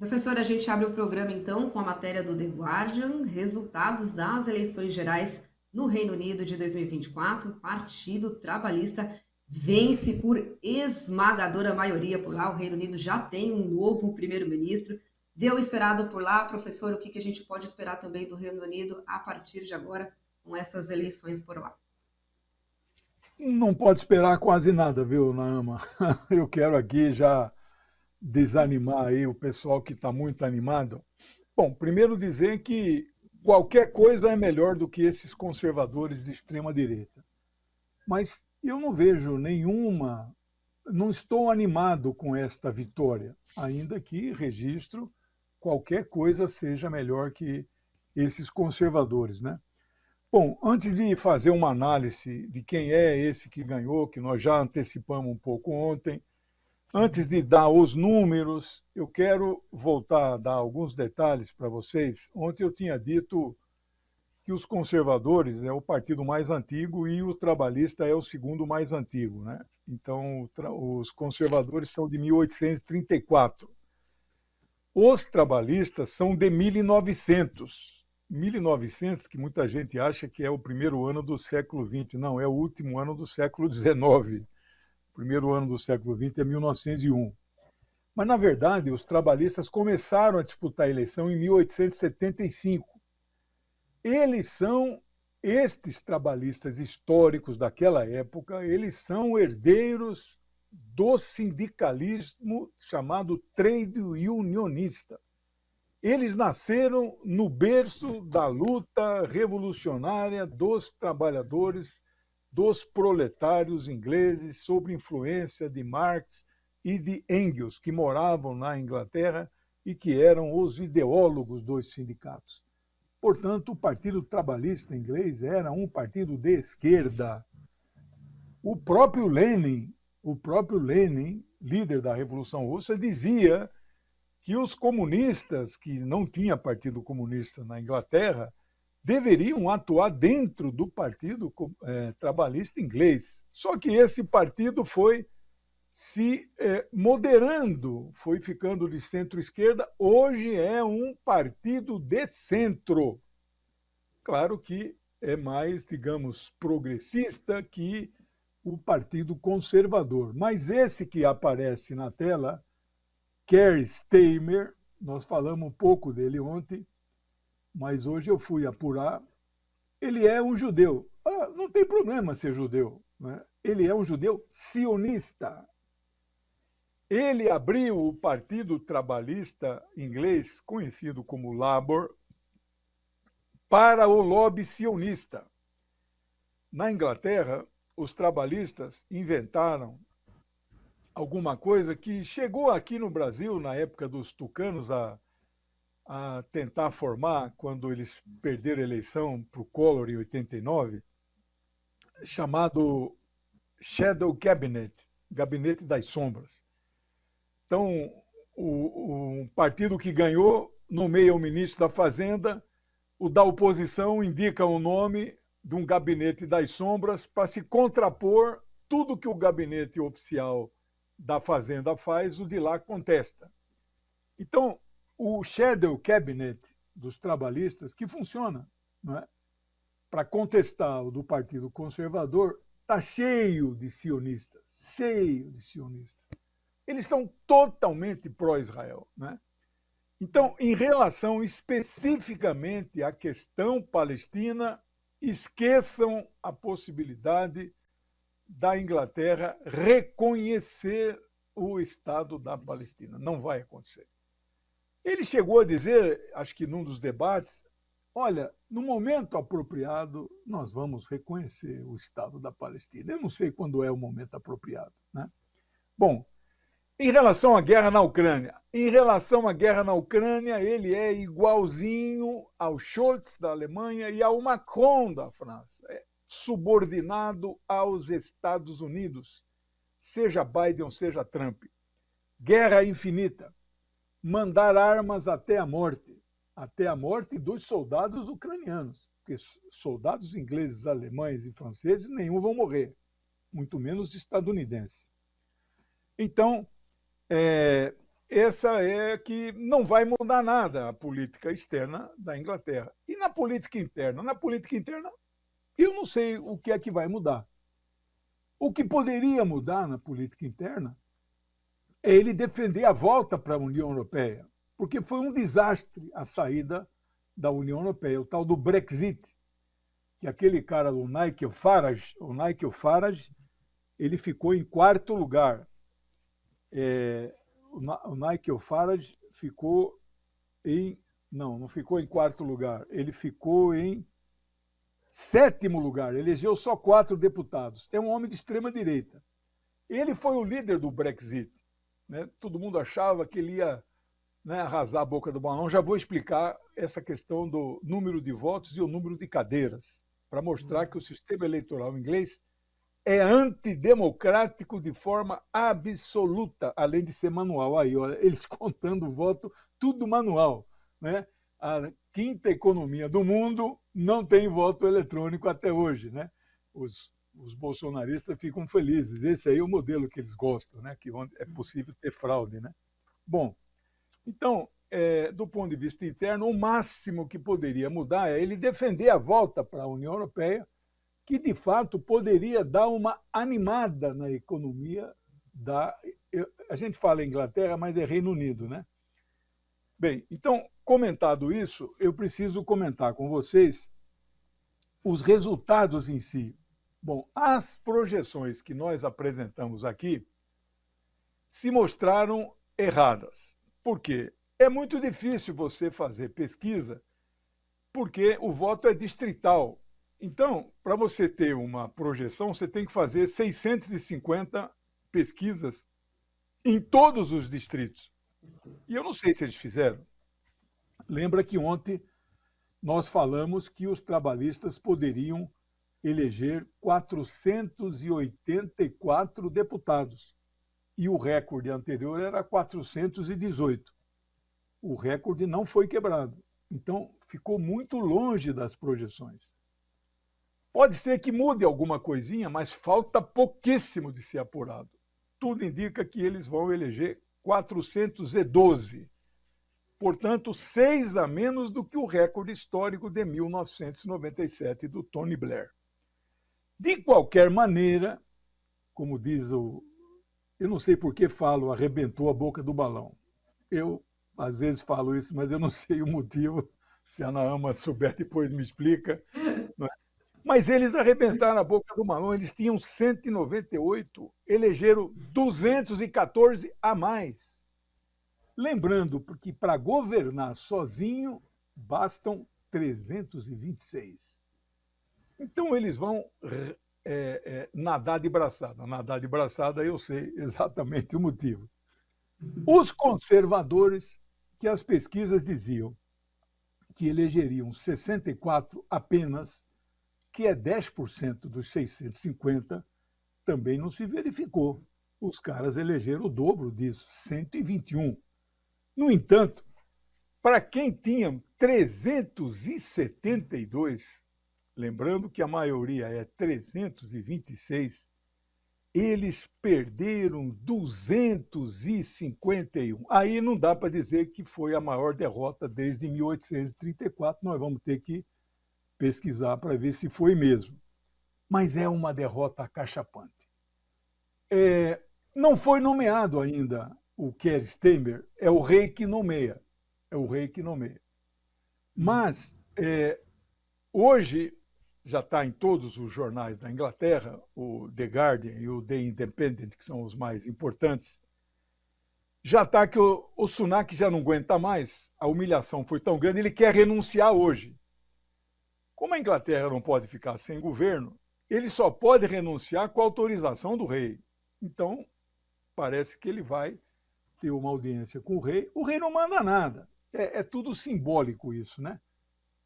Professora, a gente abre o programa então com a matéria do The Guardian, resultados das eleições gerais no Reino Unido de 2024. O Partido Trabalhista vence por esmagadora maioria por lá. O Reino Unido já tem um novo primeiro-ministro. Deu esperado por lá, professor, o que a gente pode esperar também do Reino Unido a partir de agora com essas eleições por lá? Não pode esperar quase nada, viu, Naama? Eu quero aqui já desanimar aí o pessoal que está muito animado. Bom, primeiro dizer que qualquer coisa é melhor do que esses conservadores de extrema direita. Mas eu não vejo nenhuma, não estou animado com esta vitória, ainda que registro qualquer coisa seja melhor que esses conservadores, né? Bom, antes de fazer uma análise de quem é esse que ganhou, que nós já antecipamos um pouco ontem, antes de dar os números, eu quero voltar a dar alguns detalhes para vocês. Ontem eu tinha dito que os conservadores é o partido mais antigo e o trabalhista é o segundo mais antigo, né? Então, os conservadores são de 1834. Os trabalhistas são de 1900. 1900, que muita gente acha que é o primeiro ano do século XX. Não, é o último ano do século XIX. O primeiro ano do século XX é 1901. Mas, na verdade, os trabalhistas começaram a disputar a eleição em 1875. Eles são, estes trabalhistas históricos daquela época, eles são herdeiros do sindicalismo chamado trade unionista. Eles nasceram no berço da luta revolucionária dos trabalhadores, dos proletários ingleses, sob influência de Marx e de Engels, que moravam na Inglaterra e que eram os ideólogos dos sindicatos. Portanto, o Partido Trabalhista inglês era um partido de esquerda. O próprio Lenin, líder da Revolução Russa, dizia que os comunistas, que não tinha partido comunista na Inglaterra, deveriam atuar dentro do Partido Trabalhista inglês. Só que esse partido foi se moderando, foi ficando de centro-esquerda, hoje é um partido de centro. Claro que é mais, digamos, progressista que o Partido Conservador. Mas esse que aparece na tela, Keir Starmer, nós falamos um pouco dele ontem, mas hoje eu fui apurar. Ele é um judeu. Não tem problema ser judeu, né? Ele é um judeu sionista. Ele abriu o Partido Trabalhista inglês, conhecido como Labour, para o lobby sionista. Na Inglaterra, os trabalhistas inventaram alguma coisa que chegou aqui no Brasil, na época dos tucanos, a tentar formar, quando eles perderam a eleição para o Collor em 89, chamado Shadow Cabinet, Gabinete das Sombras. Então, o partido que ganhou nomeia o ministro da Fazenda, o da oposição indica o nome de um gabinete das sombras para se contrapor tudo que o gabinete oficial da Fazenda faz, o de lá contesta. Então, o Shadow Cabinet dos trabalhistas, que funciona, não é? Para contestar o do Partido Conservador, está cheio de sionistas, cheio de sionistas. Eles são totalmente pró-Israel, né? Então, em relação especificamente à questão palestina, esqueçam a possibilidade da Inglaterra reconhecer o Estado da Palestina. Não vai acontecer. Ele chegou a dizer, acho que num dos debates, olha, no momento apropriado, nós vamos reconhecer o Estado da Palestina. Eu não sei quando é o momento apropriado, né? Bom, em relação à guerra na Ucrânia, ele é igualzinho ao Scholz da Alemanha e ao Macron da França. É subordinado aos Estados Unidos, seja Biden ou seja Trump. Guerra infinita. Mandar armas até a morte dos soldados ucranianos, porque soldados ingleses, alemães e franceses nenhum vão morrer, muito menos estadunidenses. Então, essa é que não vai mudar nada a política externa da Inglaterra. E na política interna? Na política interna, eu não sei o que é que vai mudar. O que poderia mudar na política interna é ele defender a volta para a União Europeia, porque foi um desastre a saída da União Europeia, o tal do Brexit, que aquele cara, o Nigel Farage, ele ficou em quarto lugar. O Nigel Farage ficou em... Não ficou em quarto lugar, ele ficou em sétimo lugar, elegeu só 4 deputados. É um homem de extrema-direita. Ele foi o líder do Brexit. Né? Todo mundo achava que ele ia, né, arrasar a boca do balão. Já vou explicar essa questão do número de votos e o número de cadeiras, para mostrar que o sistema eleitoral inglês é antidemocrático de forma absoluta, além de ser manual. Aí, olha, eles contando o voto, tudo manual. Né? A 5ª economia do mundo não tem voto eletrônico até hoje. Né? Os bolsonaristas ficam felizes. Esse aí é o modelo que eles gostam, né? Que onde é possível ter fraude. Né? Bom, então, do ponto de vista interno, o máximo que poderia mudar é ele defender a volta para a União Europeia, que, de fato, poderia dar uma animada na economia da... A gente fala Inglaterra, mas é Reino Unido, né? Bem, então, comentado isso, eu preciso comentar com vocês os resultados em si. Bom, as projeções que nós apresentamos aqui se mostraram erradas. Por quê? É muito difícil você fazer pesquisa porque o voto é distrital. Então, para você ter uma projeção, você tem que fazer 650 pesquisas em todos os distritos. E eu não sei se eles fizeram. Lembra que ontem nós falamos que os trabalhistas poderiam eleger 484 deputados. E o recorde anterior era 418. O recorde não foi quebrado. Então, ficou muito longe das projeções. Pode ser que mude alguma coisinha, mas falta pouquíssimo de ser apurado. Tudo indica que eles vão eleger 412. Portanto, 6 a menos do que o recorde histórico de 1997 do Tony Blair. De qualquer maneira, como diz o... Eu não sei por que falo, arrebentou a boca do balão. Eu, às vezes, falo isso, mas eu não sei o motivo. Se a Naama souber, depois me explica. Mas eles arrebentaram a boca do balão, eles tinham 198, elegeram 214 a mais. Lembrando que para governar sozinho, bastam 326. Então eles vão nadar de braçada. Nadar de braçada, eu sei exatamente o motivo. Os conservadores, que as pesquisas diziam que elegeriam 64 apenas, que é 10% dos 650, também não se verificou. Os caras elegeram o dobro disso, 121. No entanto, para quem tinha 372, lembrando que a maioria é 326, eles perderam 251. Aí não dá para dizer que foi a maior derrota desde 1834, nós vamos ter que pesquisar para ver se foi mesmo. Mas é uma derrota acachapante. Não foi nomeado ainda o Keir Starmer, é o rei que nomeia. É o rei que nomeia. Mas hoje já está em todos os jornais da Inglaterra, o The Guardian e o The Independent, que são os mais importantes, já está que o Sunak já não aguenta mais, a humilhação foi tão grande, ele quer renunciar hoje. Como a Inglaterra não pode ficar sem governo, ele só pode renunciar com a autorização do rei. Então, parece que ele vai ter uma audiência com o rei. O rei não manda nada. É tudo simbólico isso, né?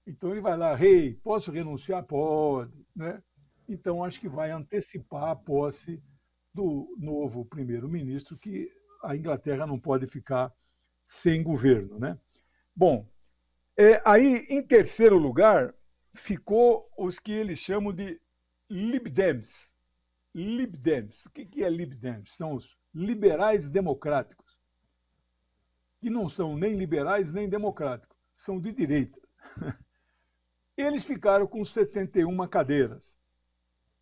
Então ele vai lá, rei, posso renunciar? Pode. Né? Então, acho que vai antecipar a posse do novo primeiro-ministro, que a Inglaterra não pode ficar sem governo. Né? Bom, aí, em terceiro lugar, ficou os que eles chamam de Lib Dems. Lib Dems. O que é Lib Dems? São os liberais democráticos. que não são nem liberais nem democráticos, são de direita. Eles ficaram com 71 cadeiras.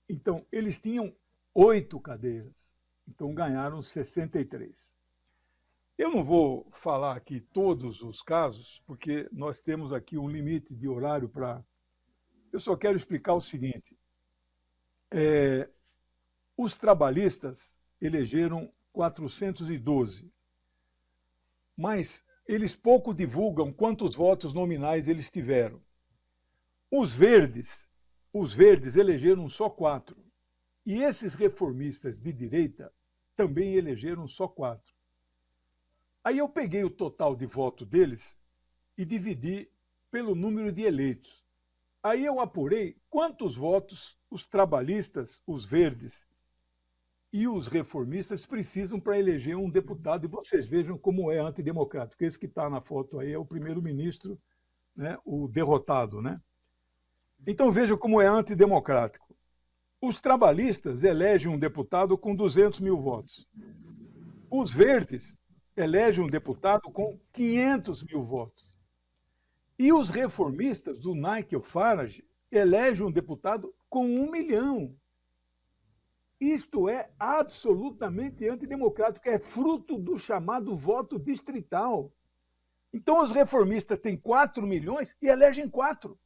Então, eles tinham 8 cadeiras. Então, ganharam 63. Eu não vou falar aqui todos os casos, porque nós temos aqui um limite de horário para... Eu só quero explicar o seguinte. Os trabalhistas elegeram 412, mas eles pouco divulgam quantos votos nominais eles tiveram. Os verdes elegeram só 4. E esses reformistas de direita também elegeram só 4. Aí eu peguei o total de voto deles e dividi pelo número de eleitos. Aí eu apurei quantos votos os trabalhistas, os verdes e os reformistas precisam para eleger um deputado. E vocês vejam como é antidemocrático. Esse que está na foto aí é o primeiro-ministro, né, o derrotado, né? Então vejam como é antidemocrático. Os trabalhistas elegem um deputado com 200 mil votos. Os verdes elegem um deputado com 500 mil votos. E os reformistas do Nigel Farage elegem um deputado com 1 milhão. Isto é absolutamente antidemocrático, é fruto do chamado voto distrital. Então os reformistas têm 4 milhões e elegem 4.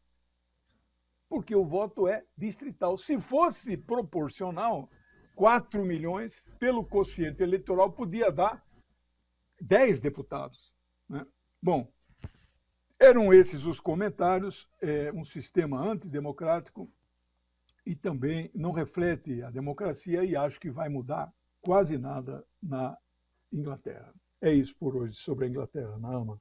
Porque o voto é distrital. Se fosse proporcional, 4 milhões, pelo quociente eleitoral, podia dar 10 deputados, né? Bom, eram esses os comentários, um sistema antidemocrático e também não reflete a democracia e acho que vai mudar quase nada na Inglaterra. É isso por hoje sobre a Inglaterra, Naama.